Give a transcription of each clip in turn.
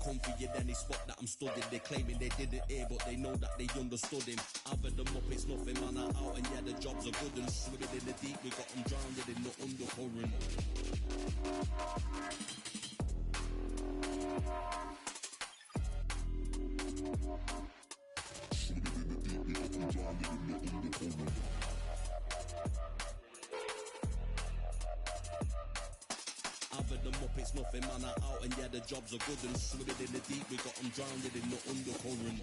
comfy in any spot that I'm stood in. They claiming they didn't hear, but they know that they understood him. Other them up, it's nothing, man, are out, and yeah, the jobs are good. And swimming in the deep, we got them drowned in the undercurrent. Other them up, it's nothing, man, are out, and yeah, the jobs are good. And swimming in the deep, we got them drowned in the undercurrent.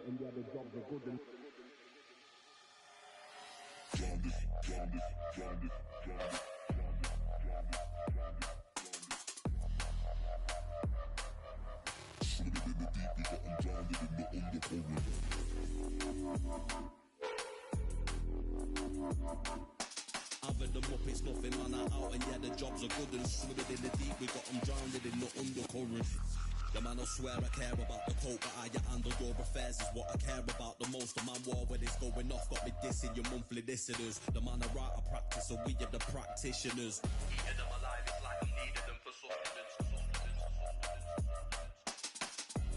And yeah, the jobs are good. And other them up, it's nothing, man, are out, and yeah, the jobs are good. And swimming in the deep, we got them drowned in the undercurrent. The man, I swear I care about the coat, but I handle your affairs is what I care about the most. The man war when it's going off, got me dissing your monthly listeners. The man, I write, I practice, so we are the practitioners. Keeping them alive, it's like I'm needing them for sustenance.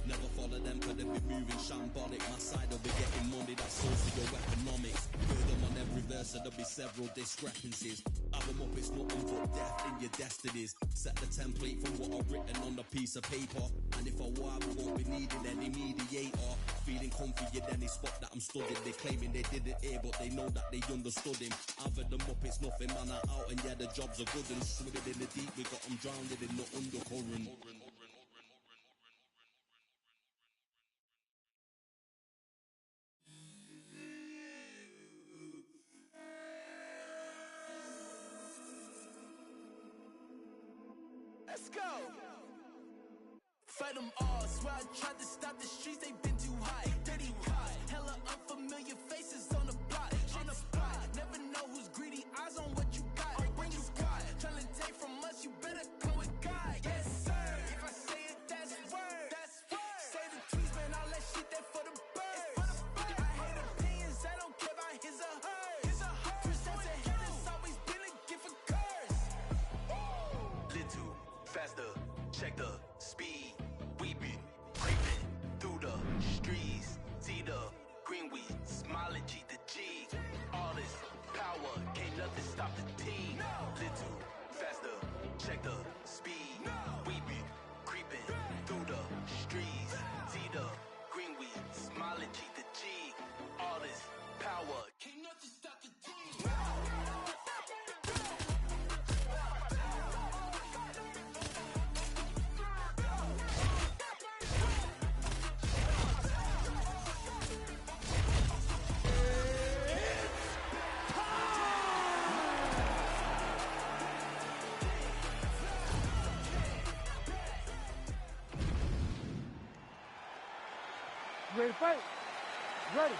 Never follow them, cause they be moving shambolic. My side will be getting money, that's socio-economics. Hear them on every verse, and there'll be several discrepancies. Have them up, it's nothing but death in your destinies. Set the template from what I've written on a piece of paper. And if I war, we won't be needing any mediator. Feeling comfy in any spot that I'm stood in. They claiming they didn't hear, but they know that they understood him. Other them up, it's nothing, man, are out, and yeah, the jobs are good. And swimming in the deep, we got them drowned in the undercurrent. Let's go. Fight them all. Swear I tried to stop the streets, they been too hot. Dirty cops, hella unfamiliar faces on the block. On the spot, never know who's greedy. Eyes on what you got. When you got trying to take from us, you better come with God. Yes sir. If I say it, that's word. That's word. Say the tweets, man, all that shit there for the birds. I hate opinions, I don't care about his or hers. Present to him, it's always been a gift for curse. Little faster, check the speed. We be creeping through the streets. See the green, we smiling G to G. All this power, can't nothing stop the team. Little faster, check the speed. We be creeping through the streets. See the green, we smiling G to G. All this power, can't nothing stop the team. Ready to fight? Ready.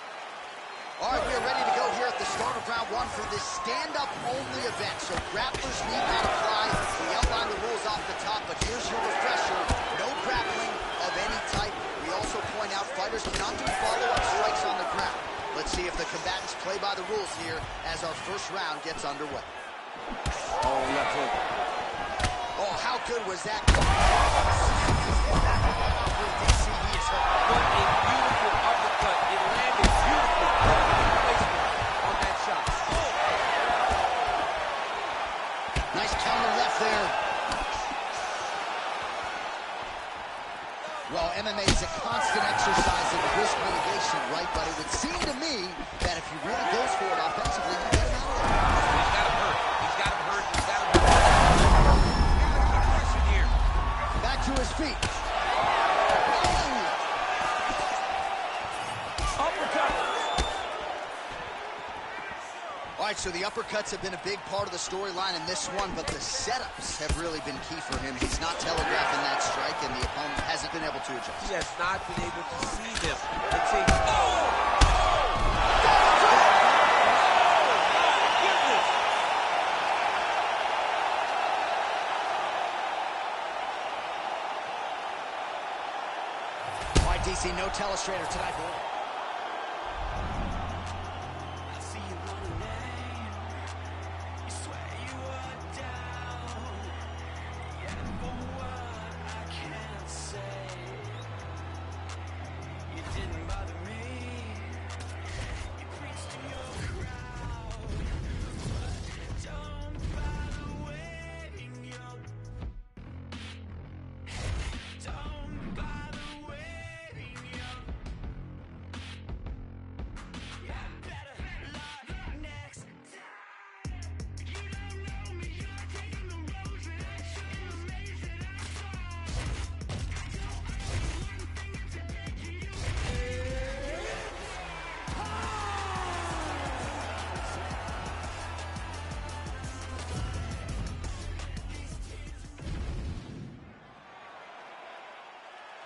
All right, we are ready to go here at the start of round one for this stand-up only event. So grapplers need not apply. We outlined the rules off the top, but here's your refresher. No grappling of any type. We also point out fighters cannot do follow-up strikes on the ground. Let's see if the combatants play by the rules here as our first round gets underway. Oh, left hook. Oh, how good was that? What a beautiful uppercut. It landed beautifully. Placement on that shot. Nice counter left there. Well, MMA is a constant exercise in risk mitigation, right? But it would seem to me that if he really goes for it offensively, you get him out of there. He's got him hurt. He's got him hurt. He's got him hurt. He's got to keep pushing here. Back to his feet. All right, so the uppercuts have been a big part of the storyline in this one, but the setups have really been key for him. He's not telegraphing that strike, and the opponent hasn't been able to adjust. He has not been able to see them and say, oh! right, DC, no telestrator tonight, boy.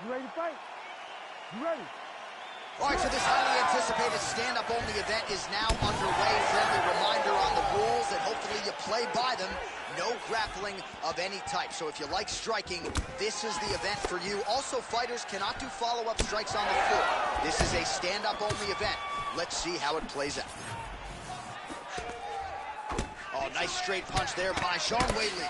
You ready to fight? You ready? All right, so this highly anticipated stand-up only event is now underway. Friendly reminder on the rules, and hopefully you play by them. No grappling of any type. So if you like striking, this is the event for you. Also, fighters cannot do follow-up strikes on the floor. This is a stand-up only event. Let's see how it plays out. Oh, nice straight punch there by Zhang Weili.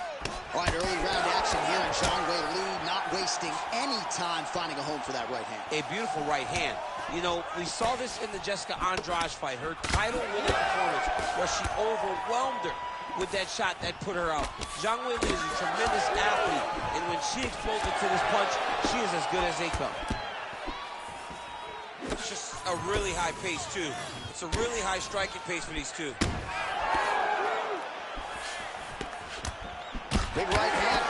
All right, early round action here, and Zhang Weili not wasting any time finding a home for that right hand. A beautiful right hand. You know, we saw this in the Jessica Andrade fight, her title-winning performance, where she overwhelmed her with that shot that put her out. Zhang Weili is a tremendous athlete, and when she explodes into this punch, she is as good as they come. It's just a really high pace, too. It's a really high striking pace for these two. Big right hand.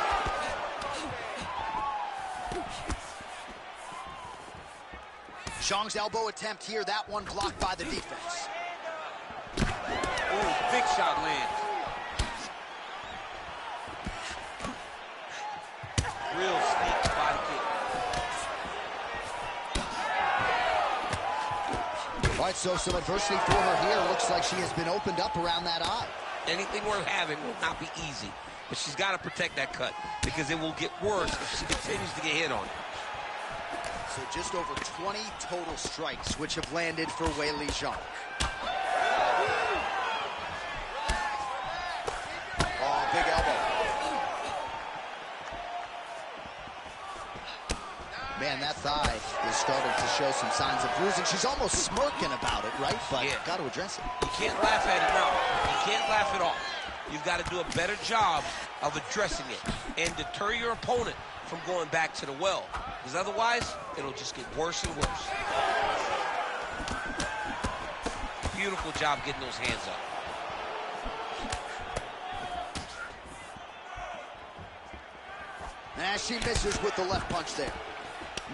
Zhang's elbow attempt here, that one blocked by the defense. Ooh, big shot lands. Real sneaky body kick. All right, so some adversity for her here. Looks like she has been opened up around that eye. Anything worth having will not be easy, but she's got to protect that cut because it will get worse if she continues to get hit on it. So just over 20 total strikes, which have landed for Weili Zhang. Oh, big elbow. Man, that thigh is starting to show some signs of bruising. She's almost smirking about it, right? But yeah, got to address it. You can't laugh at it now. You can't laugh it off. You've got to do a better job of addressing it and deter your opponent from going back to the well, because otherwise it'll just get worse and worse. Beautiful job getting those hands up. Nah, she misses with the left punch there.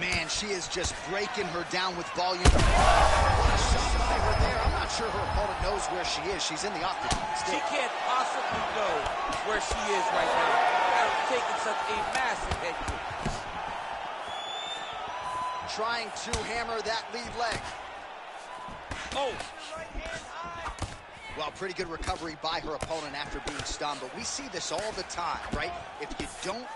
Man, she is just breaking her down with volume. What a shot by her there. I'm not sure her opponent knows where she is. She's in the octagon still. She can't possibly know where she is right now. After taking such a massive head kick. Trying to hammer that lead leg. Oh. Well, pretty good recovery by her opponent after being stunned, but we see this all the time, right? If you don't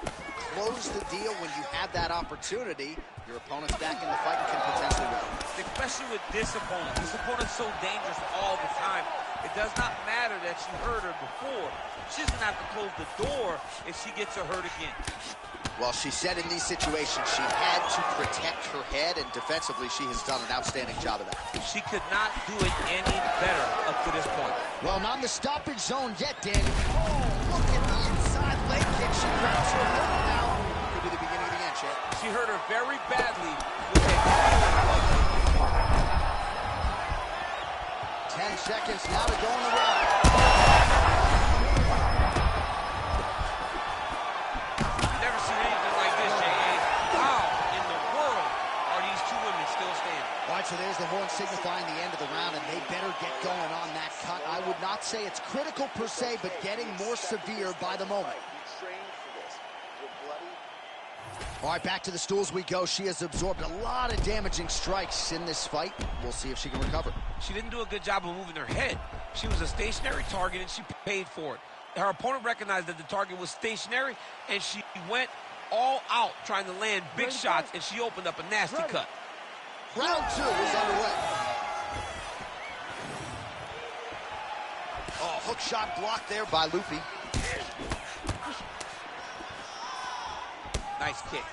close the deal when you have that opportunity, your opponent's back in the fight and can potentially win. Especially with this opponent. This opponent's so dangerous all the time. It does not matter that you hurt her before. She's going to have to close the door if she gets her hurt again. Well, she said in these situations she had to protect her head, and defensively she has done an outstanding job of that. She could not do it any better up to this point. Well, not in the stoppage zone yet, Daniel. Oh, look at the inside leg kick. She grabs her hip now. Could be the beginning of the end, Chad. She hurt her very badly with that. 10 seconds now to go in the round. So there's the horn signifying the end of the round, and they better get going on that cut. I would not say it's critical per se, but getting more severe by the moment. All right, back to the stools we go. She has absorbed a lot of damaging strikes in this fight. We'll see if she can recover. She didn't do a good job of moving her head. She was a stationary target, and she paid for it. Her opponent recognized that the target was stationary, and she went all out trying to land big shots, and she opened up a nasty cut. Round 2 is underway. Oh, hook shot blocked there by Luffy. Nice kick.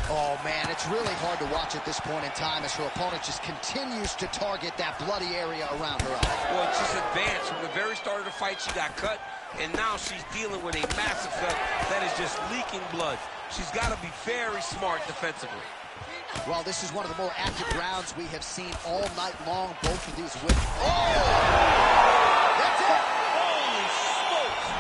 Oh, man, it's really hard to watch at this point in time as her opponent just continues to target that bloody area around her eye. Well, it's just advanced. From the very start of the fight, she got cut, and now she's dealing with a massive cut that is just leaking blood. She's got to be very smart defensively. Well, this is one of the more active rounds we have seen all night long. Both of these women. Oh! That's it! Holy smokes!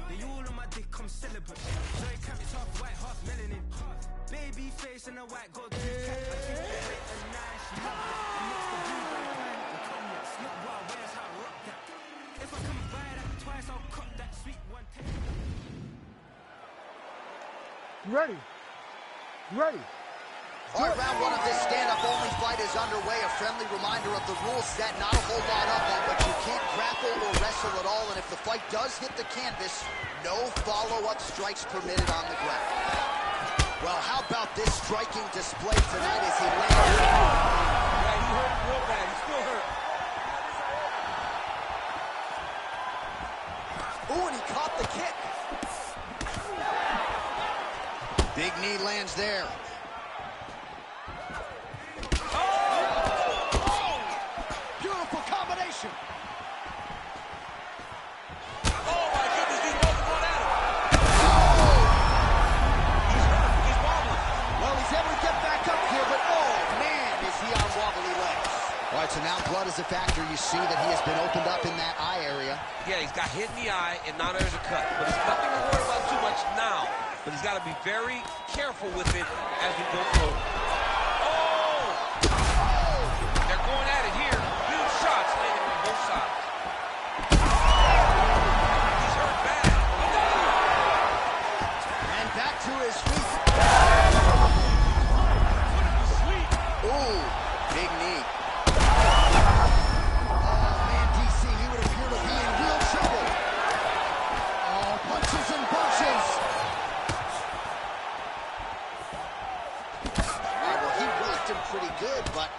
They all on my dick, I'm celibate. So it can't be half white, half melanin. Baby face and a white gold tooth cap. I think they're lit and nice. She loves it. And mix the blue and cognac. Snoop wild, where's how I rock that? If I can buy that twice, I'll cut that sweet one. Ready. Ready. All right, round 1 of this stand-up-only fight is underway. A friendly reminder of the rules set. Not a whole lot of them, but you can't grapple or wrestle at all. And if the fight does hit the canvas, no follow-up strikes permitted on the ground. Well, how about this striking display tonight as he lands? Yeah, he hurt real bad. He's still hurt. Ooh, and he caught the kick. Big knee lands there. So now blood is a factor. You see that he has been opened up in that eye area. Yeah, he's got hit in the eye, and now there's a cut. But it's nothing to worry about too much now. But he's got to be very careful with it as we go forward. Oh! They're going at it here. Huge shots landing on both sides. He's hurt bad. And back to his feet. Ooh, big knee. Good, but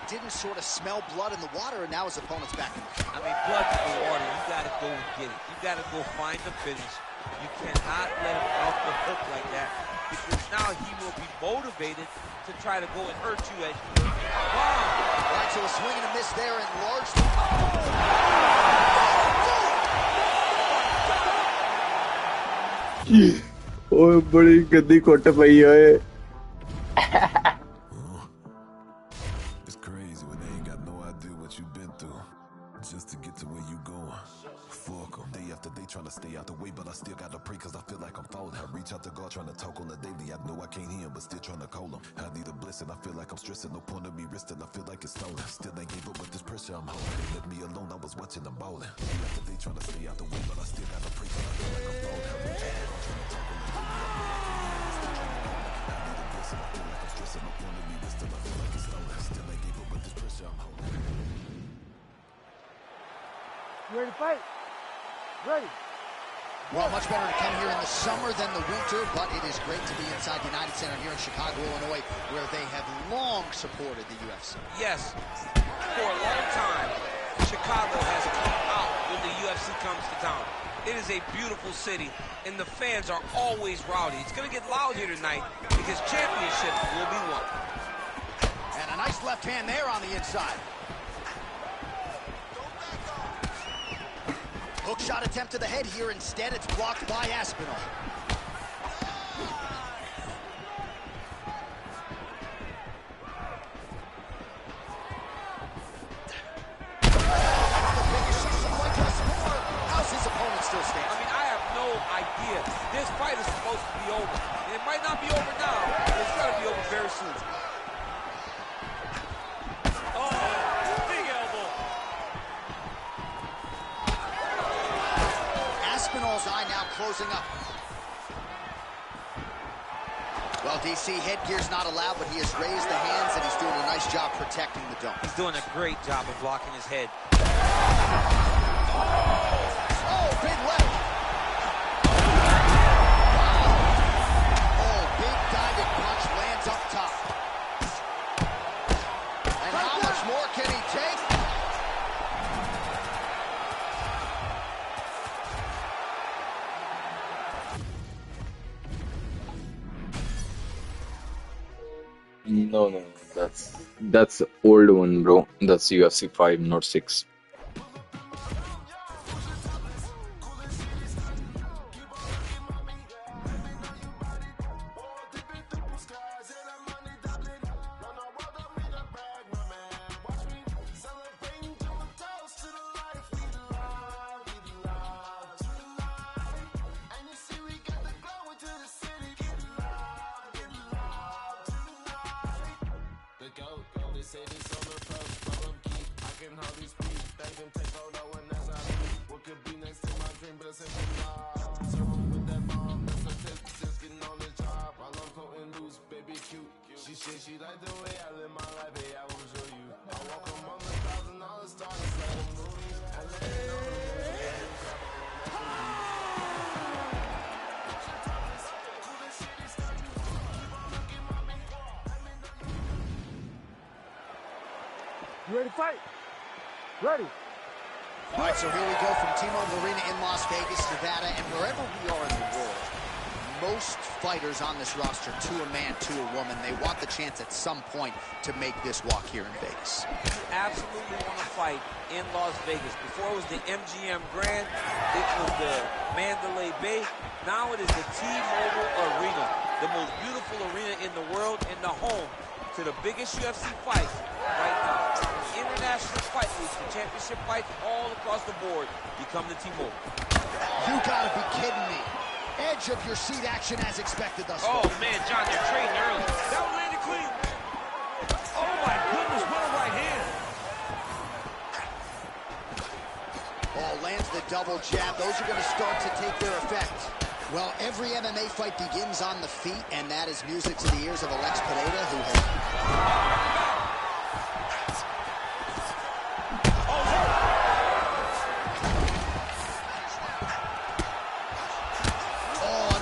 didn't sort of smell blood in the water, and now his opponent's back in the fight. I mean, blood's in the water. You got to go and get it. You got to go find the finish. You cannot let him off the hook like that, because now he will be motivated to try to go and hurt you as you hurt him. Wow! All right, so a swing and a miss there, and largely. ओए बड़ी गंदी coat पई है just to get to where you going. Fuck them. Day after day trying to stay out the way, but I still gotta pray cause I feel like I'm falling. I reach out to God trying to talk on the daily. I know I can't hear him, but still trying to call him. I need a blessing. I feel like I'm stressing. No point of me resting. I feel like it's stolen. Still ain't gave up with this pressure I'm holding. They left me alone. I was watching them balling. Day after day trying to stay out the way, but I still gotta pray cause I feel like I'm falling. I reach out to God trying to talk on the daily. I need a blessing. I feel like I'm stressing. No point of me resting. I feel like it's stolen. Still ain't gave up with this pressure I'm holding. Ready to fight? Ready. Well, much better to come here in the summer than the winter, but it is great to be inside the United Center here in Chicago, Illinois, where they have long supported the UFC. Yes, for a long time, Chicago has come out when the UFC comes to town. It is a beautiful city, and the fans are always rowdy. It's going to get loud here tonight because championship will be won. And a nice left hand there on the inside. Hook shot attempt to the head here. Instead, it's blocked by Aspinall. over. And it might not be over now, but it's got to be over very soon. Oh, big elbow. Aspinall's eye now closing up. Well, DC, headgear's not allowed, but he has raised the hands, and he's doing a nice job protecting the dome. He's doing a great job of blocking his head. Oh, big leg. Wow. Oh, big diving punch lands up top. And how much more can he take? No. That's old one, bro. That's UFC 5, not 6. You ready to fight? Ready. All right, so here we go from T-Mobile Arena in Las Vegas, Nevada, and wherever we are in the world, most fighters on this roster, to a man, to a woman, they want the chance at some point to make this walk here in Vegas. Absolutely want to fight in Las Vegas. Before it was the MGM Grand, it was the Mandalay Bay. Now it is the T-Mobile Arena, the most beautiful arena in the world and the home to the biggest UFC fights right now. International fight leagues, the championship fights all across the board become the T-Mobile. You gotta be kidding me. Edge of your seat action as expected thus far. Oh man, John, they're trading early. That one landed clean. Oh my goodness, what a right hand. Oh, lands the double jab. Those are gonna start to take their effect. Well, every MMA fight begins on the feet, and that is music to the ears of Alex Pereira, who has...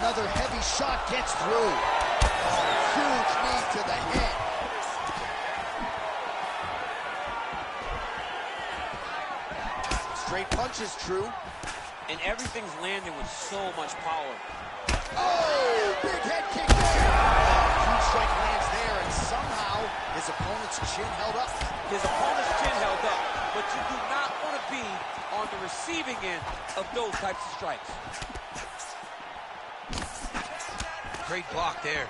Another heavy shot gets through. Oh, huge knee to the head. Straight punches, true. And everything's landing with so much power. Oh, big head kick there. Oh, huge strike lands there, and somehow his opponent's chin held up. His opponent's chin held up, but you do not want to be on the receiving end of those types of strikes. Great block there.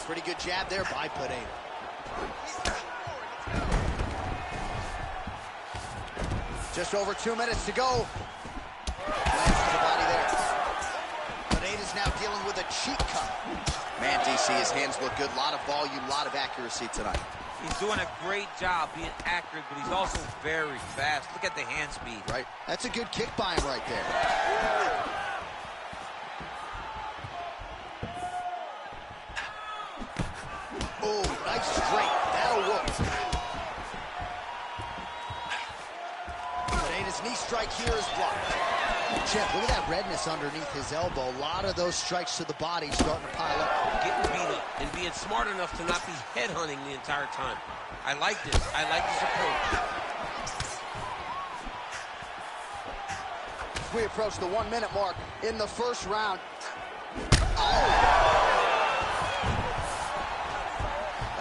Pretty good jab there by Pereira. Just over 2 minutes to go. Lands to the body there. Pereira's now dealing with a cheek cut. Man, DC, his hands look good. A lot of volume, a lot of accuracy tonight. He's doing a great job being accurate, but he's also very fast. Look at the hand speed. Right. That's a good kick by him right there. Oh, nice straight. That'll work. Pereira's knee strike here is blocked. Jeff, look at that redness underneath his elbow. A lot of those strikes to the body starting to pile up. Getting beat up and being smart enough to not be headhunting the entire time. I like this. I like this approach. We approach the 1 minute mark in the first round.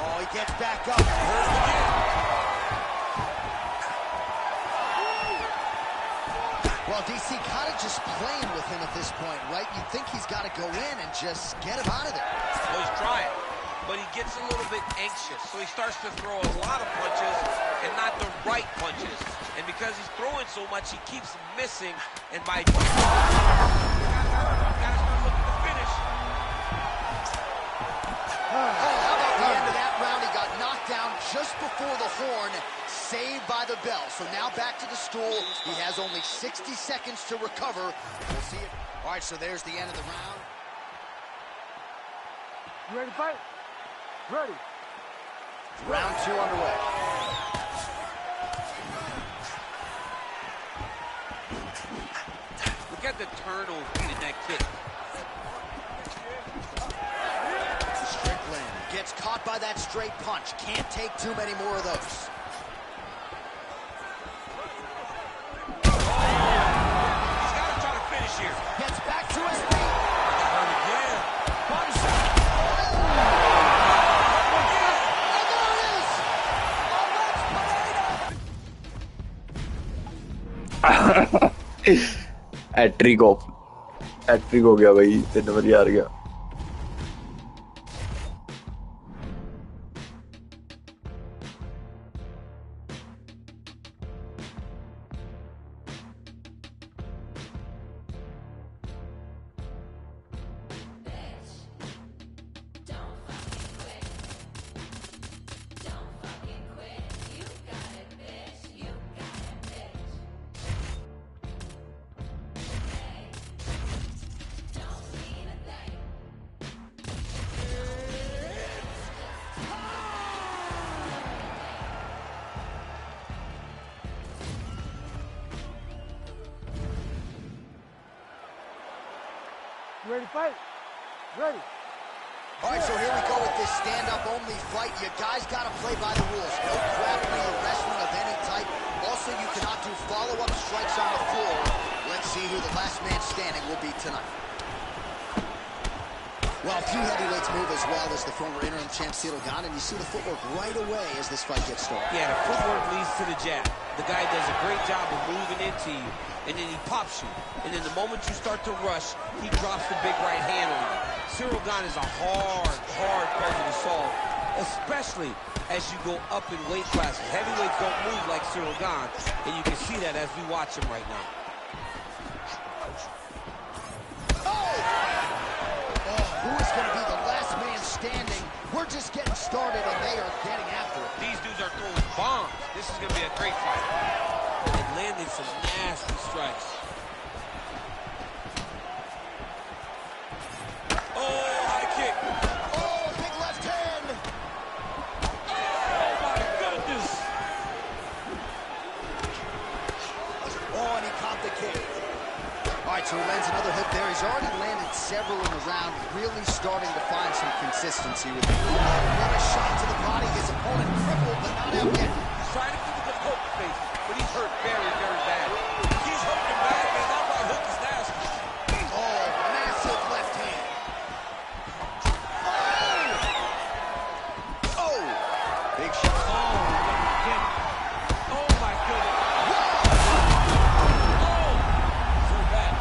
Oh, he gets back up. Here's the kick. Well, DC kind of just playing with him at this point, right? You think he's got to go in and just get him out of there. Well, he's trying, but he gets a little bit anxious, so he starts to throw a lot of punches and not the right punches. And because he's throwing so much, he keeps missing. And by gotta start looking to finish. Oh, how about the end of that round? He got knocked down just before the horn, saved by the bell. So now back to the stool. He has only 60 seconds to recover. We'll see it. All right, so there's the end of the round. You ready to fight? Ready. Round 2 underway. Look at the turnover in that kick. Strickland gets caught by that straight punch. Can't take too many more of those. He's got to try to finish here. Gets back to his feet. Hurt again. Body shot. Hat trick हो गया भाई, 3 number हार गया। You ready to fight? Ready. All right, so here we go with this stand-up only fight. You guys got to play by the rules. No grappling or wrestling of any type. Also, you cannot do follow-up strikes on the floor. Let's see who the last man standing will be tonight. Well, a few heavyweights move as well as the former interim champ Ciryl Gane, and you see the footwork right away as this fight gets started. Yeah, the footwork leads to the jab. The guy does a great job of moving into you, and then he pops you. And then the moment you start to rush, he drops the big right hand on you. Ciryl Gane is a hard puzzle to solve, especially as you go up in weight classes. Heavyweights don't move like Ciryl Gane, and you can see that as we watch him right now. Who is going to be the last man standing? We're just getting started, and they are getting after it. These dudes are throwing bombs. This is going to be a great fight. And landing some nasty strikes. Oh, high kick. Oh, big left hand. Oh, my goodness. Oh, and he caught the kick. All right, so he lands another hook there. He's already landed several in the round, really starting to find some consistency with it. What a shot to the body. His opponent crippled, but not out yet. He's trying to give him the poker face, but he's hurt very, very bad. He's hurting bad, man. That right hook is nasty. Oh, massive left hand. Oh! Oh! Big shot. Oh, my goodness. So bad.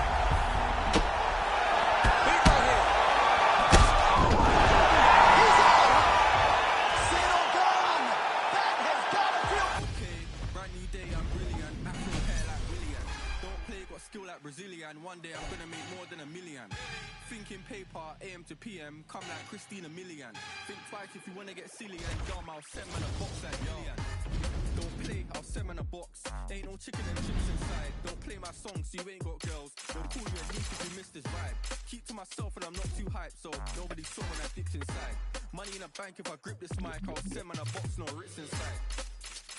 Big right hand. He's out! Ciryl Gane! That has got to feel... Okay, brand new day, I'm brilliant. Afro hair like William. Don't play, got skill like Brazilian. One day I'm gonna make more than $1 million. Thinking paper, AM to PM, come like Christina Milian. Think twice if you wanna get silly and dumb, I'll send man a box like Million. Don't play, I'll send man a box. Ain't no chicken and chips inside. Don't play my song so you ain't got girls. They'll call you a leak if you miss this vibe. Keep to myself and I'm not too hyped, so nobody saw when I dipped inside. Money in a bank, if I grip this mic, I'll send man a box, no Ritz inside.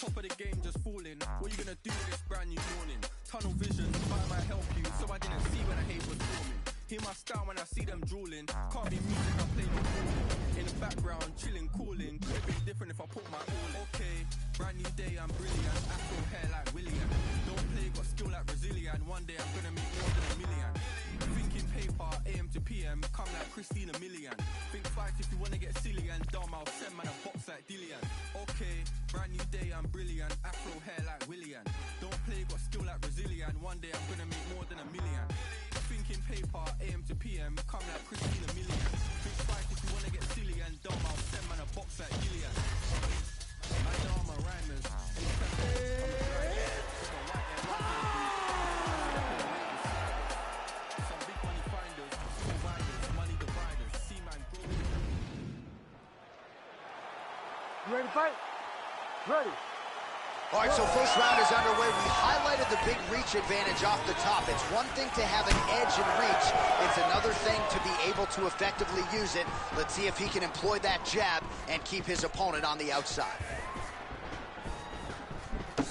Top of the game, just falling. What you gonna do this brand new morning? Tunnel vision, but I might help you, so I didn't see when the hate was forming. Hear my style when I see them drooling. Can't be music, I play no calling. In the background, chilling, cooling. Could have been different if I put my all in. Okay, brand new day, I'm brilliant. Afro hair like William. Don't play, got skill like Brazilian. One day I'm gonna make more than $1 million. Thinking paper, AM to PM, come like Christina Milian. Think twice if you wanna get silly and dumb, I'll send man a box like Dillian. Okay, brand new day, I'm brilliant. Afro hair like William. Don't play, got skill like Brazilian. One day I'm gonna make more than $1 million. Thinking paper, AM to PM, come like Christina Milian. Think twice if you wanna get silly and dumb, I'll send man a box like Dillian. I know I'm a rhymers. Anytime I'm a fight? Ready. All right, so first round is underway. We highlighted the big reach advantage off the top. It's one thing to have an edge in reach. It's another thing to be able to effectively use it. Let's see if he can employ that jab and keep his opponent on the outside.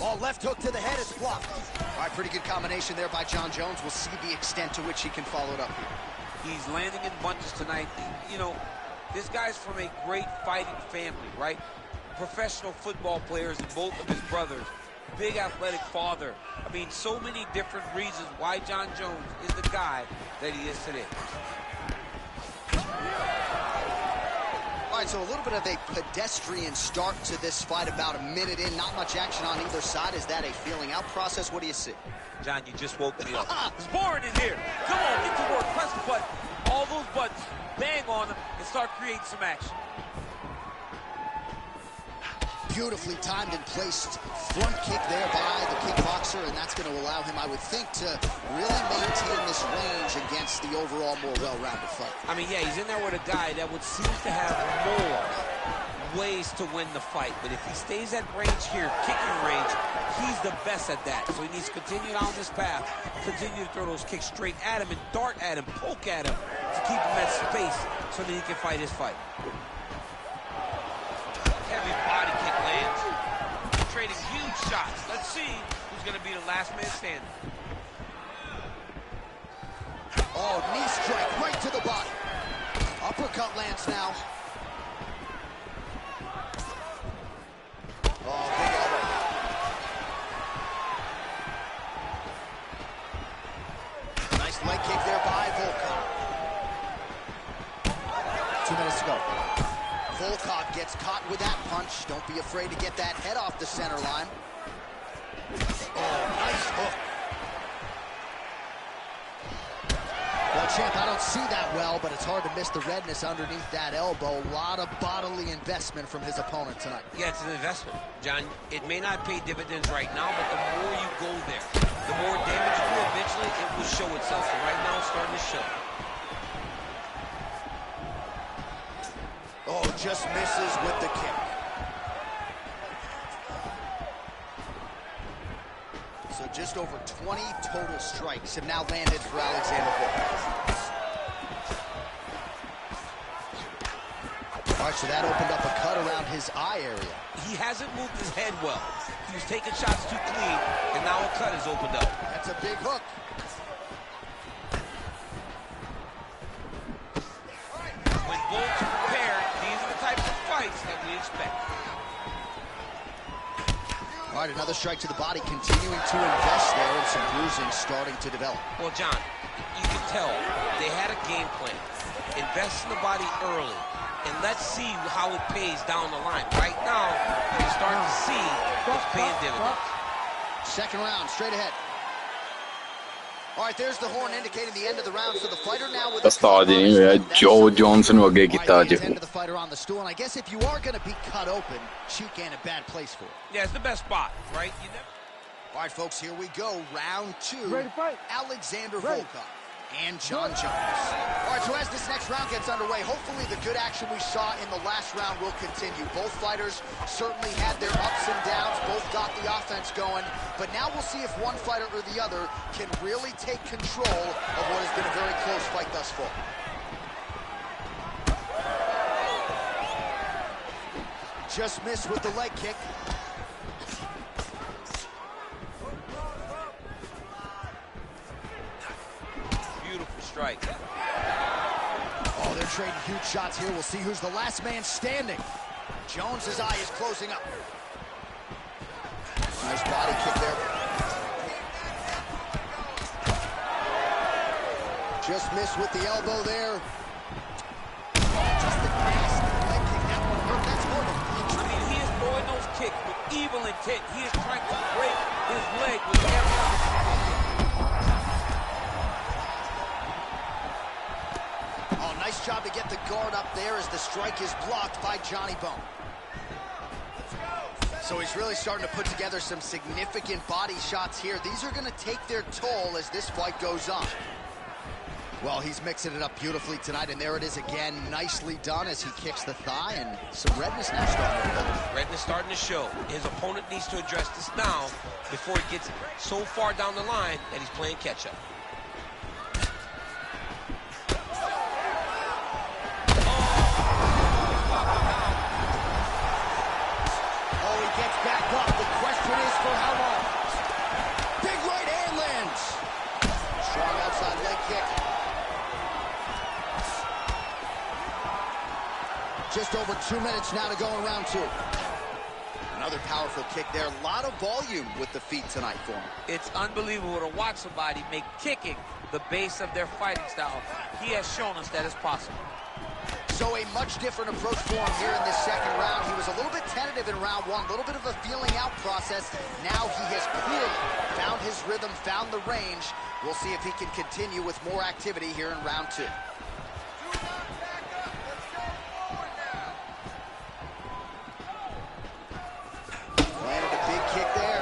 Oh, left hook to the head, it's blocked. All right, pretty good combination there by Jon Jones. We'll see the extent to which he can follow it up here. He's landing in bunches tonight. You know, this guy's from a great fighting family, right? Professional football players and both of his brothers. Big athletic father. I mean, so many different reasons why Jon Jones is the guy that he is today. All right, so a little bit of a pedestrian start to this fight, about a minute in. Not much action on either side. Is that a feeling out process? What do you see? John, you just woke me up. It's boring in here. Come on, get to work. Press the button. All those buttons. Bang on them and start creating some action. Beautifully timed and placed front kick there by the kickboxer, and that's going to allow him, I would think, to really maintain this range against the overall more well-rounded fight. I mean, yeah, he's in there with a guy that would seem to have more ways to win the fight, but if he stays at range here, kicking range, he's the best at that. So he needs to continue down this path, continue to throw those kicks straight at him and dart at him, poke at him to keep him at space so that he can fight his fight. Heavy body kick lands. Trading huge shots. Let's see who's going to be the last man standing. Oh, knee strike right to the body. Uppercut lands now. Oh, big elbow. Nice leg kick there by Volkov. 2 minutes to go. Volkov gets caught with that punch. Don't be afraid to get that head off the center line. Oh, nice hook. Well, champ, I don't see that well, but it's hard to miss the redness underneath that elbow. A lot of bodily investment from his opponent tonight. Yeah, it's an investment, John. It may not pay dividends right now, but the more you go there, the more damage you do, eventually it will show itself. So right now it's starting to show. Oh, just misses with the kick. So just over 20 total strikes have now landed for Alexander Volkov. All right, so that opened up a cut around his eye area. He hasn't moved his head well. He was taking shots too clean, and now a cut has opened up. That's a big hook. When Volk's prepared, these are the types of fights that we expect. All right, another strike to the body, continuing to invest there, and some bruising starting to develop. Well, John, you can tell they had a game plan. Invest in the body early, and let's see how it pays down the line. Right now, you're starting to see it's paying dividends. Second round, straight ahead. All right, there's the horn indicating the end of the round. So the fighter now with Joe Johnson वगैरह कितना आज end of the fighter on the stool, and I guess if you are going to be cut open, cheek ain't a bad place for it. Yeah, it's the best spot, right? All right, folks, here we go. Round 2. Ready to fight? Alexander Ready. Volkov and Jon Jones. All right, so as this next round gets underway, hopefully the good action we saw in the last round will continue. Both fighters certainly had their ups and downs. Both got the offense going. But now we'll see if one fighter or the other can really take control of what has been a very close fight thus far. Just missed with the leg kick. Beautiful strike. Oh, they're trading huge shots here. We'll see who's the last man standing. Jones's eye is closing up. Nice body kick there. Just missed with the elbow there. Just the nasty leg kick. That one hurt. That's horrible. I mean, he is throwing those kicks with evil intent. He is trying to break his leg with every... Oh, nice job to get the guard up there as the strike is blocked by Johnny Bone. So he's really starting to put together some significant body shots here. These are going to take their toll as this fight goes on. Well, he's mixing it up beautifully tonight, and there it is again. Nicely done as he kicks the thigh, and some redness now starting to build. Redness starting to show. His opponent needs to address this now before it gets so far down the line that he's playing catch-up. Oh, he gets back up. The question is for how long? Big right hand lands. Strong outside leg kick. Just over 2 minutes now to go in round 2. Another powerful kick there. A lot of volume with the feet tonight for him. It's unbelievable to watch somebody make kicking the base of their fighting style. He has shown us that it's possible. So a much different approach for him here in this second round. He was a little bit tentative in round 1, a little bit of a feeling out process. Now he has clearly found his rhythm, found the range. We'll see if he can continue with more activity here in round 2. Landed a big kick there.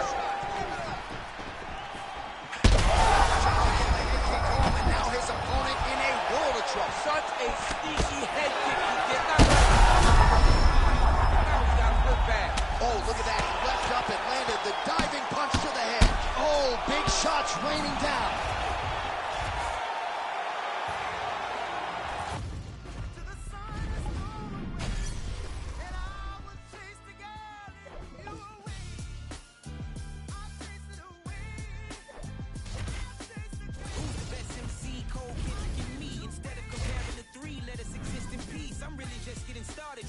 And now his opponent in a world of trouble. Such a sneaky head kick. He did not now he got hurt bad. Oh, look at that. He leapt up and landed the diving punch to the head. Oh, big shots raining down.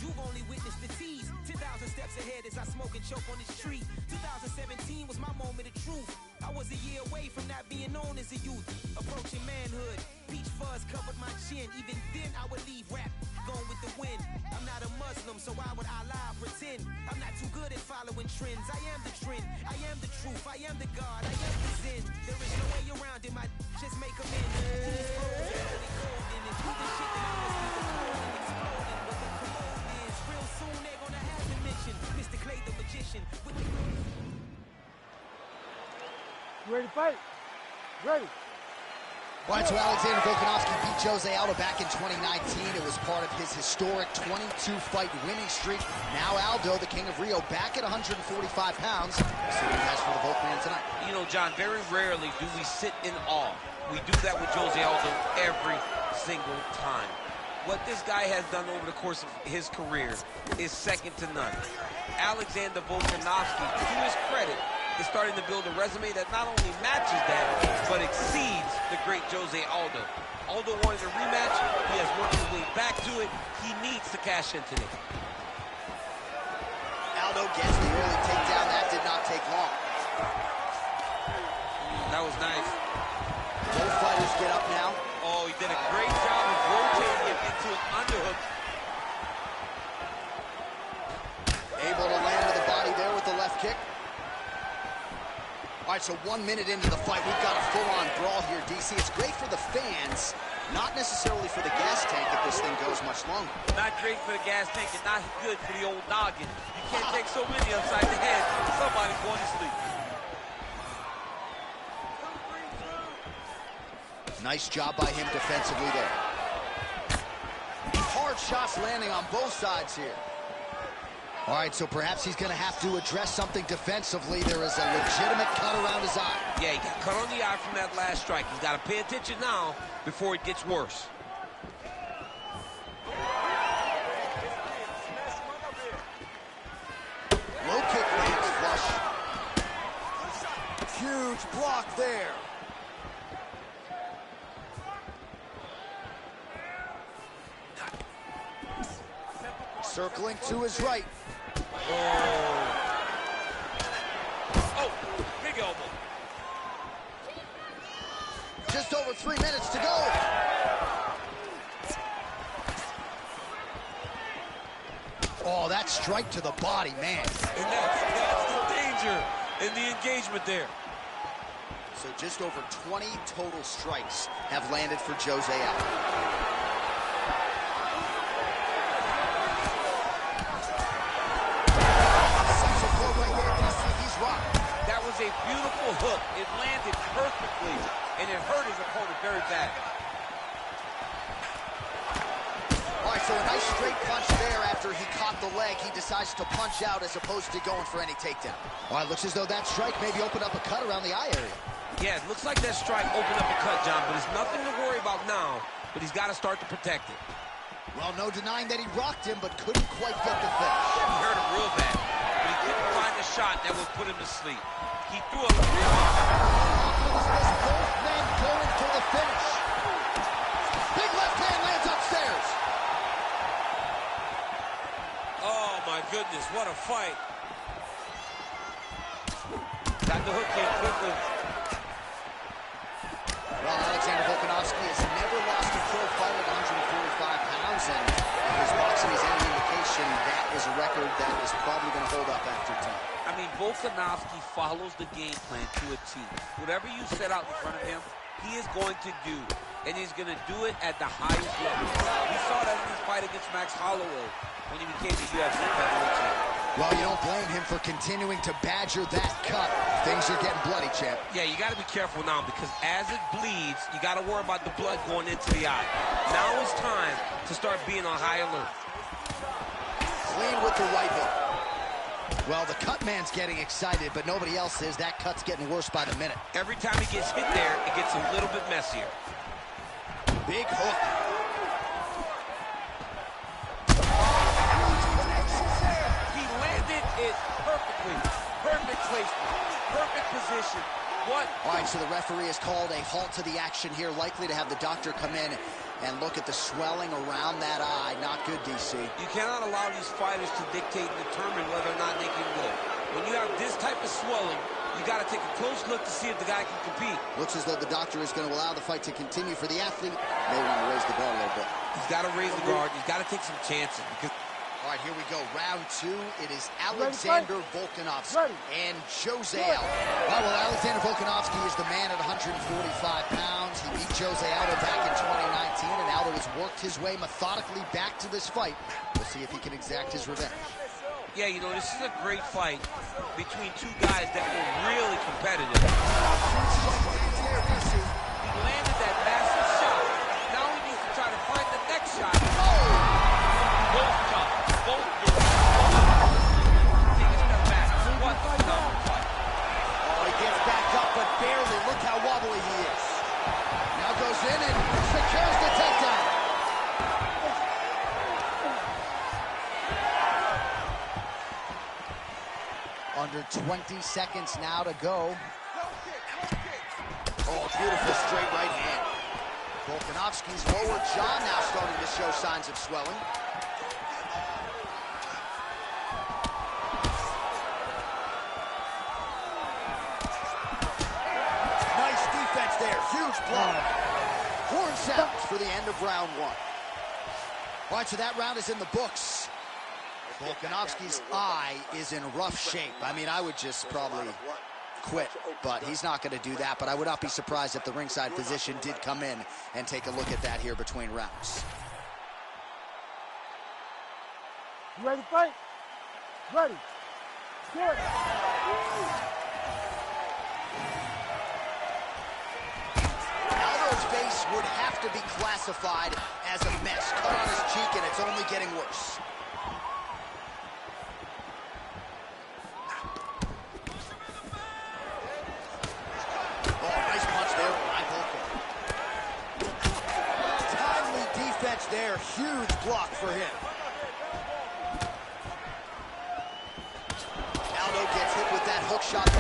You've only witnessed the tease. 10,000 steps ahead as I smoke and choke on this tree. 2017 was my moment of truth. I was a year away from not being known as a youth. Approaching manhood, peach fuzz covered my chin. Even then I would leave rap, going with the wind. I'm not a Muslim, so why would I lie or pretend? I'm not too good at following trends. I am the trend, I am the truth, I am the God, I am the Zen. There is no way around it, my just make amends. These flows are only golden, and through the shit that I must be the cold and exploding. What the commode is, real soon they're gonna have to mention Mr. Clay the magician with the... You ready to fight? Ready. All right, so Alexander Volkanovski beat Jose Aldo back in 2019. It was part of his historic 22-fight winning streak. Now Aldo, the king of Rio, back at 145 pounds. Let's see what he has for the Volkman tonight. You know, John, very rarely do we sit in awe. We do that with Jose Aldo every single time. What this guy has done over the course of his career is second to none. Alexander Volkanovski, to his credit, is starting to build a resume that not only matches that, but exceeds the great Jose Aldo. Aldo wanted a rematch. He has worked his way back to it. He needs to cash in today. Aldo gets the early takedown. That did not take long. That was nice. Both fighters get up now. Oh, he did a great job of rotating it into an underhook. Able to land to the body there with the left kick. All right, so 1 minute into the fight, we've got a full-on brawl here, DC. It's great for the fans, not necessarily for the gas tank if this thing goes much longer. Not great for the gas tank and not good for the old noggin. You can't take so many upside the head. Somebody's going to sleep. Nice job by him defensively there. Hard shots landing on both sides here. All right, so perhaps he's going to have to address something defensively. There is a legitimate cut around his eye. Yeah, he got cut on the eye from that last strike. He's got to pay attention now before it gets worse. Low kick lands flush. Huge block there. Circling to his right. Oh, big elbow. Just over 3 minutes to go. Oh, that strike to the body, man. And that's the danger in the engagement there. So just over 20 total strikes have landed for Jose Aldo. That was a beautiful hook. It landed perfectly, and it hurt his opponent very bad. right, so a nice straight punch there. After he caught the leg, he decides to punch out as opposed to going for any takedown. All right, looks as though that strike maybe opened up a cut around the eye area. Yeah, it looks like that strike opened up a cut, John, but it's nothing to worry about now, but he's got to start to protect it. Well, no denying that he rocked him, but couldn't quite get the finish. He hurt him real bad, but he couldn't find a shot that would put him to sleep. He threw a real both men going for the finish. Big left hand lands upstairs. Oh, my goodness, what a fight. Got the hook in quickly. Well, Alexander Volkanovski has never lost a pro fight at 145 pounds, and if his boxing is any indication, that is a record that is probably going to hold up after 10. I mean, Volkanovski follows the game plan to a T. Whatever you set out in front of him, he is going to do, and he's going to do it at the highest level. We saw that in his fight against Max Holloway when he became the UFC heavyweight champion. Well, you don't blame him for continuing to badger that cut. Things are getting bloody, champ. Yeah, you got to be careful now because as it bleeds, you got to worry about the blood going into the eye. Now is time to start being on high alert. Clean with the right hook. Well, the cut man's getting excited, but nobody else is. That cut's getting worse by the minute. Every time he gets hit there, it gets a little bit messier. Big hook. It perfectly. Perfect placement. Perfect position. What? All right, so the referee has called a halt to the action here, likely to have the doctor come in and look at the swelling around that eye. Not good, DC. You cannot allow these fighters to dictate and determine whether or not they can go. When you have this type of swelling, you got to take a close look to see if the guy can compete. Looks as though the doctor is going to allow the fight to continue for the athlete. May want to raise the guard a little bit. He's got to raise the guard. He's got to take some chances because... All right, here we go. Round 2. It is Alexander Volkanovski and Jose Aldo. All right, well, Alexander Volkanovski is the man at 145 pounds. He beat Jose Aldo back in 2019, and Aldo has worked his way methodically back to this fight. We'll see if he can exact his revenge. Yeah, you know, this is a great fight between two guys that were really competitive. He landed that massive shot. Now he needs to try to find the next shot. Both tough. Both good. Take a step back. What a tough fight. Oh, he gets back up, but barely. Look how wobbly he is. Now goes in and secures the takedown. Under 20 seconds now to go. Oh, beautiful straight right hand. Volkanovski's lower jaw now starting to show signs of swelling. Nice defense there. Huge block. Horn sounds for the end of round 1. All right, so that round is in the books. Volkanovski's eye is in rough shape. I mean, I would just probably quit, but he's not going to do that. But I would not be surprised if the ringside physician did come in and take a look at that here between rounds. You ready to fight? Ready. Good. Aldo's face would have to be classified as a mess. Cut on his cheek, and it's only getting worse. There, huge block for him. Aldo gets hit with that hook shot. I'm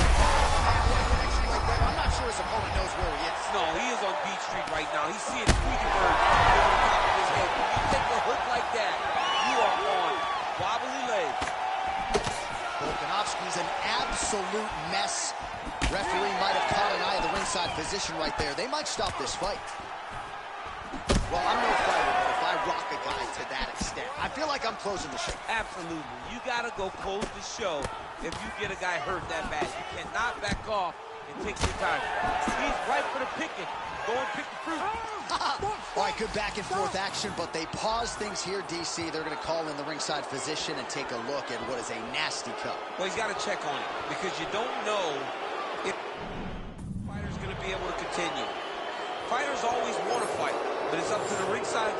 not sure his opponent knows where he is. No, he is on Beach Street right now. He's seeing Tweety Bird over the top of his head. When you take a hook like that, you are on wobbly legs. Volkanovski's an absolute mess. Referee might have caught an eye of the ringside physician right there. They might stop this fight. Well, I'm no fighter, but if I rock a guy to that extent, I feel like I'm closing the show. Absolutely. You got to go close the show if you get a guy hurt that bad. You cannot back off and take your time. He's right for the picking. Go and pick the fruit. All right, good back and forth action, but they pause things here, DC. They're going to call in the ringside physician and take a look at what is a nasty cut. Well, he's got to check on it because you don't know if the fighter's going to be able to continue. Fighters always want to fight, but it's up to the ringside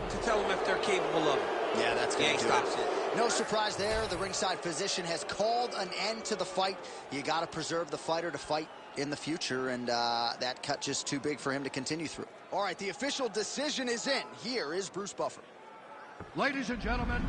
to tell them if they're capable of it. Yeah, that's going to do stops it. No surprise there. The ringside physician has called an end to the fight. You got to preserve the fighter to fight in the future, and that cut just too big for him to continue through. All right, the official decision is in. Here is Bruce Buffer. Ladies and gentlemen,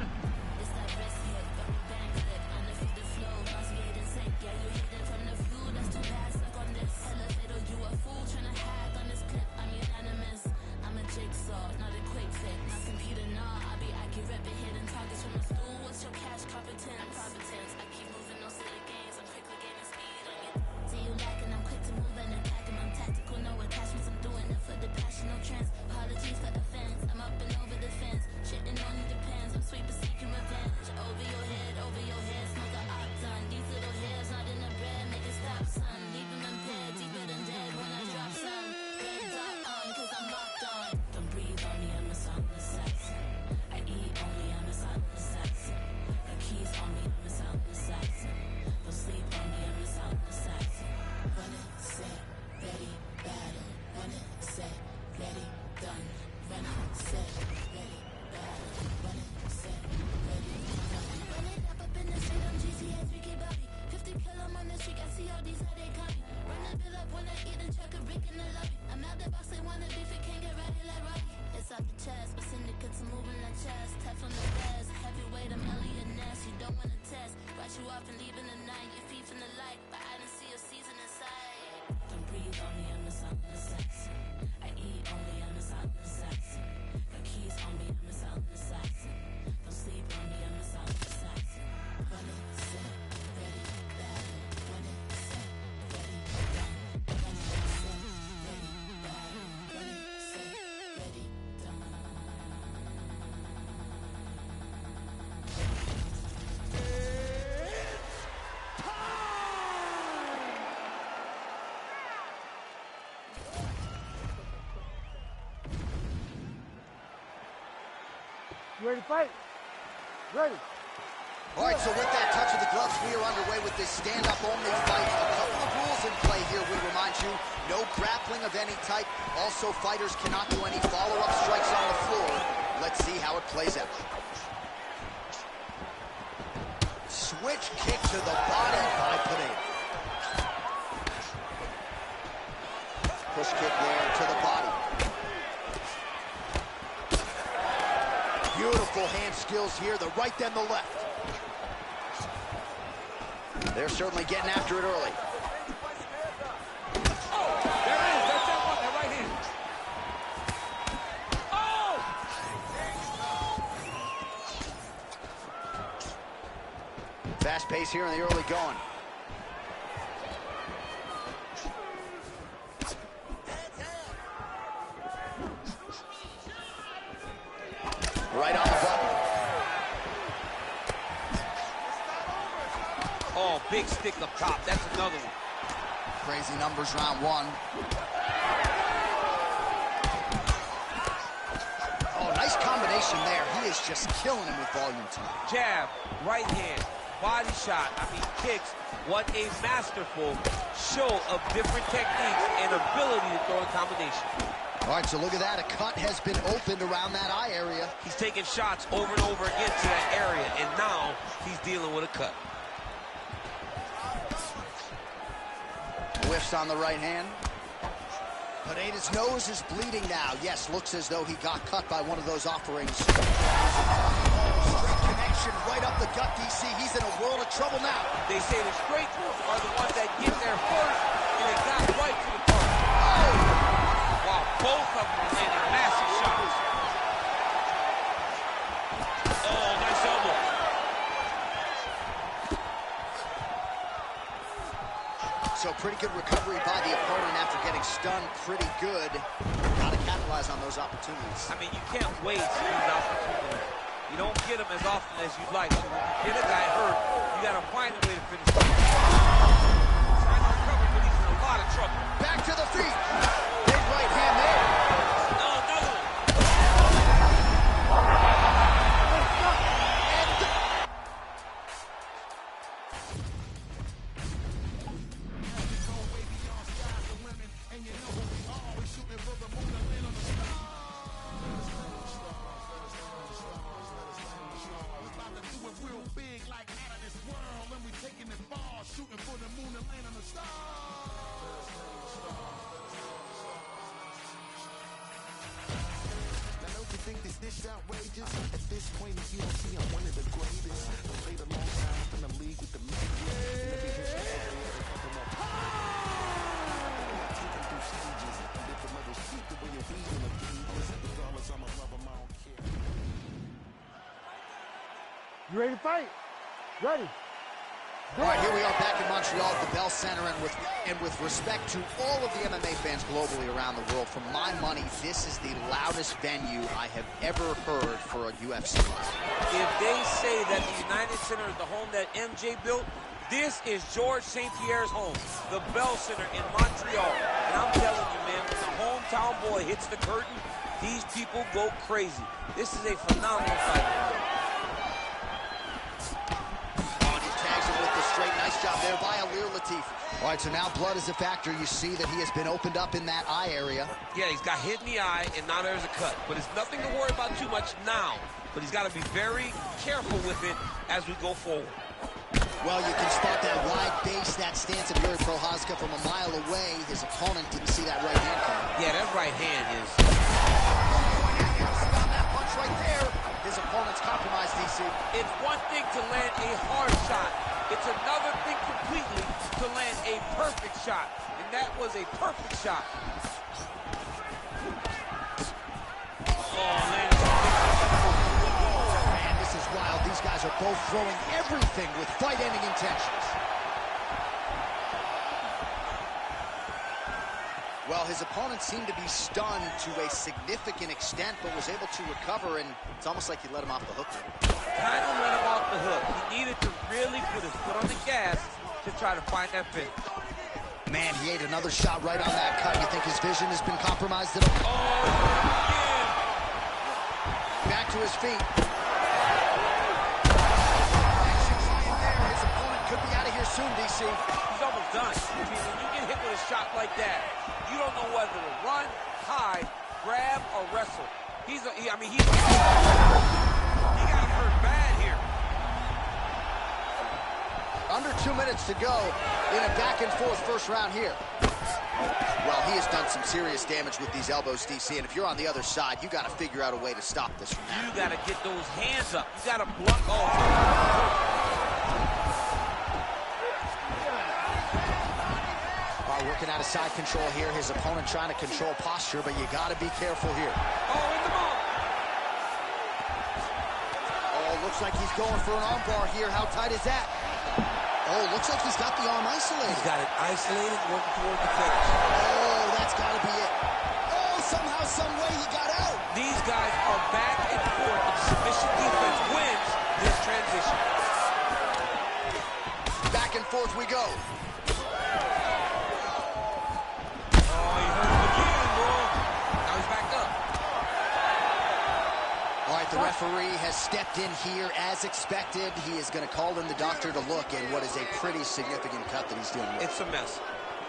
you ready to fight? Ready. All right, so with that touch of the gloves, we are underway with this stand-up only fight. A couple of rules in play here, we remind you. No grappling of any type. Also, fighters cannot do any follow-up strikes on the floor. Let's see how it plays out. Switch kick to the body by Pineda. Push kick there to the body. Beautiful hand skills here, the right then the left. They're certainly getting after it early. Oh, there it is. That's that one, that right hand. Oh! Fast pace here in the early going. Right on the button. Oh, big stick up top. That's another one. Crazy numbers round one. Oh, nice combination there. He is just killing him with volume tonight. Jab, right hand, body shot. I mean, kicks. What a masterful show of different techniques and ability to throw in combination. All right, so look at that. A cut has been opened around that eye area. He's taking shots over and over again to that area, and now he's dealing with a cut. Whiffs on the right hand. Pineda's nose is bleeding now. Yes, looks as though he got cut by one of those offerings. Straight connection right up the gut, DC. He's in a world of trouble now. They say the straight moves are the ones that get there first, and they got right to the target. Wow, both of them landing massive shots. Oh, nice elbow. So pretty good recovery by the opponent after getting stunned pretty good. Got to capitalize on those opportunities. I mean, you can't waste these opportunities. You don't get them as often as you'd like. So when you get a guy hurt, you got to find a way to finish him. Trying to recover, but he's in a lot of trouble. Back to the feet. Big right hand there. No, another one. You ready to fight? Ready. All right, here we are back in Montreal at the Bell Center, and with respect to all of the MMA fans globally around the world, for my money, this is the loudest venue I have ever heard for a UFC. If they say that the United Center is the home that MJ built, this is Georges St. Pierre's home, the Bell Center in Montreal. And I'm telling you, man, when the hometown boy hits the curtain, these people go crazy. This is a phenomenal fight. Nice job there by Ilir Latif. All right, so now blood is a factor. You see that he has been opened up in that eye area. Yeah, he's got hit in the eye, and now there's a cut. But it's nothing to worry about too much now. But he's got to be very careful with it as we go forward. Well, you can spot that wide base, that stance of Jiri Prochazka from a mile away. His opponent didn't see that right hand coming. Yeah, that right hand is... On that punch right there, his opponent's compromised, DC. It's one thing to land a hard shot. It's another thing completely to land a perfect shot. And that was a perfect shot. Man, this is wild. These guys are both throwing everything with fight-ending intentions. Well, his opponent seemed to be stunned to a significant extent, but was able to recover, and it's almost like he let him off the hook. Kind of let him off the hook. He needed to really put his foot on the gas to try to find that finish. Man, he ate another shot right on that cut. You think his vision has been compromised at all? Oh, yeah. Back to his feet. Action flying there. His opponent could be out of here soon, DC. He's almost done. I mean, when you get hit with a shot like that, you don't know whether to run, hide, grab, or wrestle. He got hurt bad here. Under 2 minutes to go in a back-and-forth first round here. Well, he has done some serious damage with these elbows, DC, and if you're on the other side, you got to figure out a way to stop this from happening. You got to get those hands up. You got to block. Oh. Working out of side control here. His opponent trying to control posture, but you got to be careful here. Oh, in the mouth. Oh, looks like he's going for an armbar here. How tight is that? Oh, looks like he's got the arm isolated. He's got it isolated, working toward the finish. Oh, that's got to be it. Oh, somehow, some way he got out. These guys are back and forth. The submission defense wins this transition. Back and forth we go. The referee has stepped in here as expected. He is going to call in the doctor to look at what is a pretty significant cut that he's dealing with. It's a mess.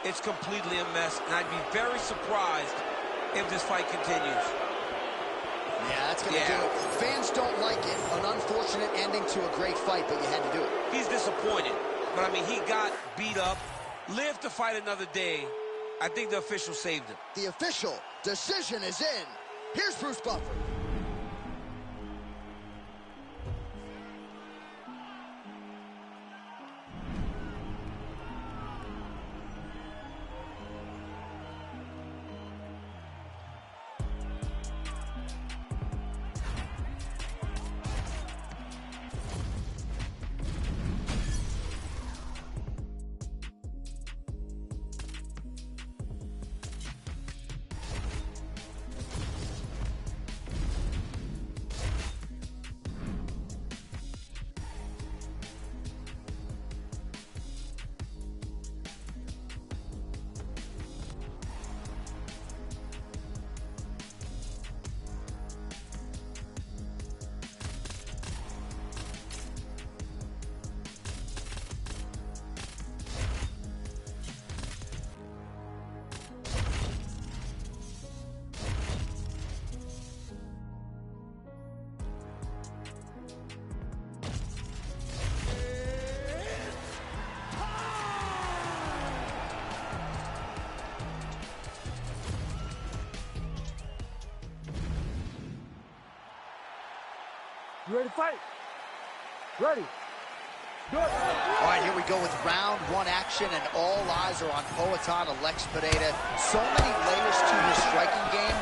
It's completely a mess, and I'd be very surprised if this fight continues. Yeah, that's going to do it. Fans don't like it. An unfortunate ending to a great fight, but you had to do it. He's disappointed. But, I mean, he got beat up, lived to fight another day. I think the official saved him. The official decision is in. Here's Bruce Buffer. You ready to fight? Ready. Good. All right, here we go with round one action, and all eyes are on Poatan Alex Pereira. So many layers to his striking game,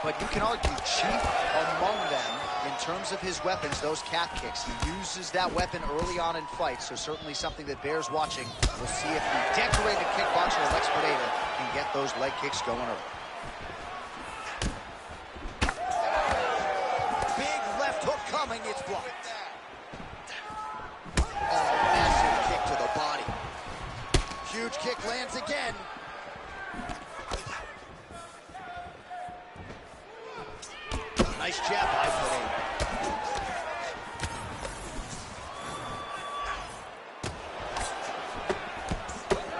but you can argue chief among them in terms of his weapons, those calf kicks, he uses that weapon early on in fights, so certainly something that bears watching. We'll see if the decorated kickboxer Alex Pereira can get those leg kicks going early. Big left hook coming, it's blocked. Oh, massive kick to the body. Huge kick lands again. Nice jab by Pereira.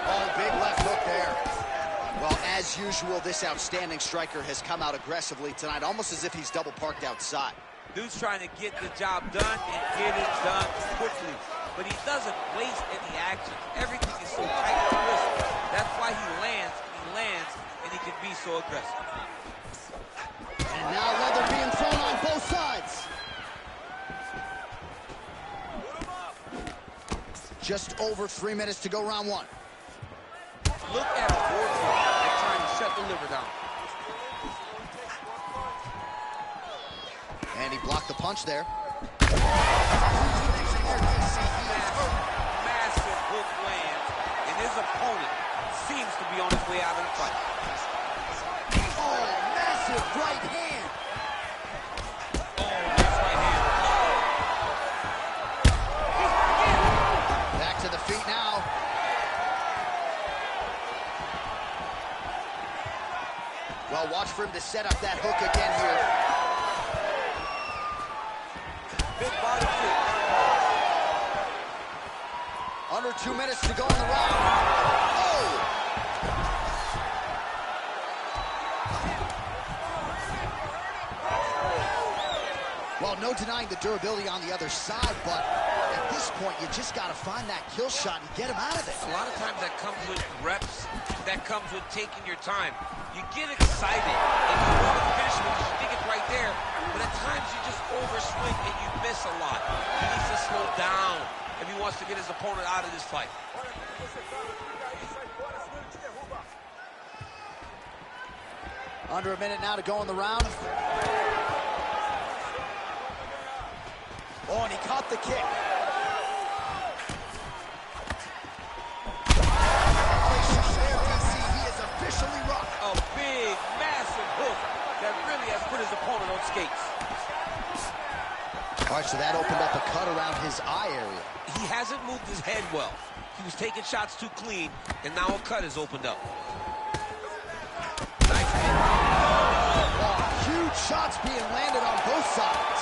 Oh, big left hook there. Well, as usual, this outstanding striker has come out aggressively tonight, almost as if he's double parked outside. Dude's trying to get the job done and get it done quickly. But he doesn't waste any action. Everything is so tight and crisp. That's why he lands, and he can be so aggressive. And now leather being thrown on both sides. Just over 3 minutes to go, round one. Look at a warlord at trying to shut the liver down. And he blocked the punch there. Massive hook lands, and his opponent seems to be on his way out of the fight. Oh, massive right hand. Back to the feet now. Well, watch for him to set up that hook again here. Big body kick. Under 2 minutes to go in the round. Oh! Well, no denying the durability on the other side, but at this point, you just got to find that kill shot and get him out of it. A lot of times that comes with reps. That comes with taking your time. You get excited, and you want to finish it because you think it's right there, but at times you just overswing and you miss a lot. He needs to slow down if he wants to get his opponent out of this fight. Under a minute now to go in the round. Oh, and he caught the kick. He is officially rocked. A big, massive hook that really has put his opponent on skates. All right, so that opened up a cut around his eye area. He hasn't moved his head well. He was taking shots too clean, and now a cut has opened up. Nice hit. Oh, huge shots being landed on both sides.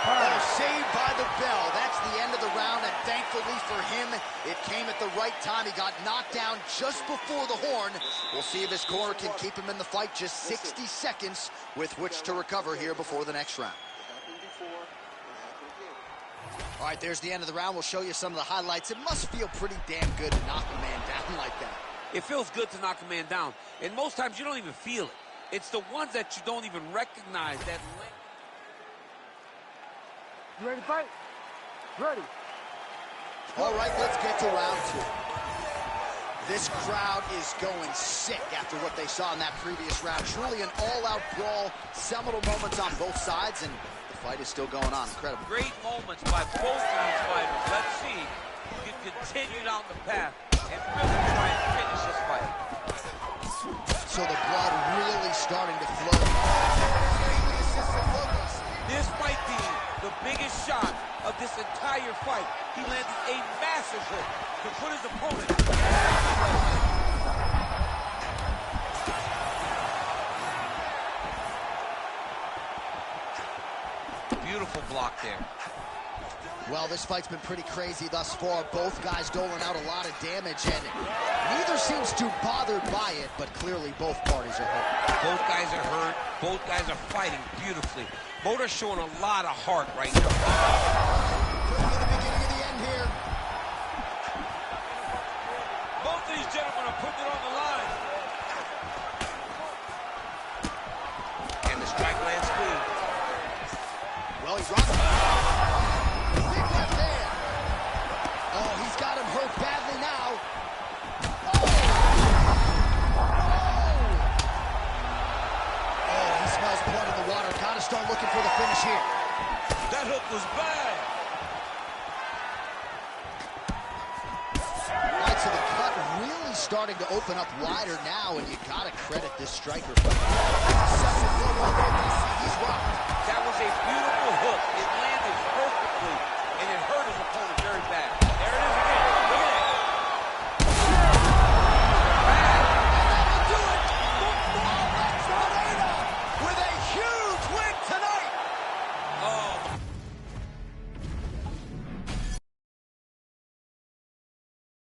Oh, saved by the bell. That's the end of the round, and thankfully for him, it came at the right time. He got knocked down just before the horn. We'll see if his corner can keep him in the fight. Just 60 seconds with which to recover here before the next round. All right, there's the end of the round. We'll show you some of the highlights. It must feel pretty damn good to knock a man down like that. It feels good to knock a man down, and most times you don't even feel it. It's the ones that you don't even recognize that. You ready to fight? Ready. All right, let's get to round two. This crowd is going sick after what they saw in that previous round. Truly an all-out brawl, seminal moments on both sides, and the fight is still going on. Incredible. Great moments by both of these fighters. Let's see who can continue down the path and really try and finish this fight. So the blood really starting to flow. This might be the biggest shot of this entire fight. He landed a massive hook to put his opponent. Beautiful block there. Well, this fight's been pretty crazy thus far. Both guys doling out a lot of damage, and neither seems too bothered by it, but clearly both parties are hurt. Both guys are hurt. Both guys are fighting beautifully. Both are showing a lot of heart right now. Could be the beginning of the end here. Both these gentlemen are putting it on the line. And the strike lands clean. Well, he's rocking. Big left hand. Oh, he's got him hurt badly now. Oh! starting to open up wider now, and you got to credit this striker. He's rocked. That was a beautiful